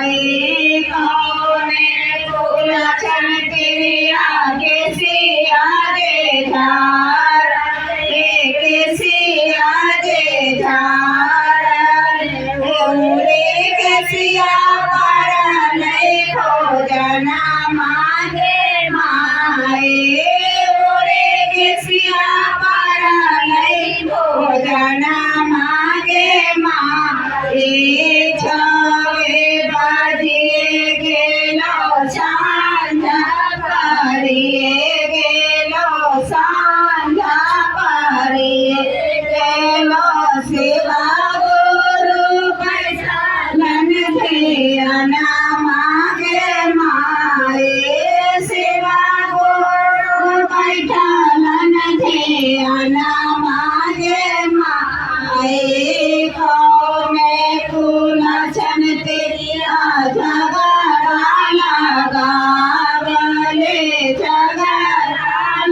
माए कौने फूल चंदरी आगे से आगे धार के से आगे धार रे के सिया पर नहीं खोजना मांगे माए रे के सिया पर नहीं खोजना मांगे माए छवे बाजिए गेलो सांझा परिए गेलो सांझा परिए गेलो सेवा गुरु पैसा मन धियाना मांगे माए सेवा गुरु पैसा मन धियाना मांगे माए कौने फूल चन तेरी आजा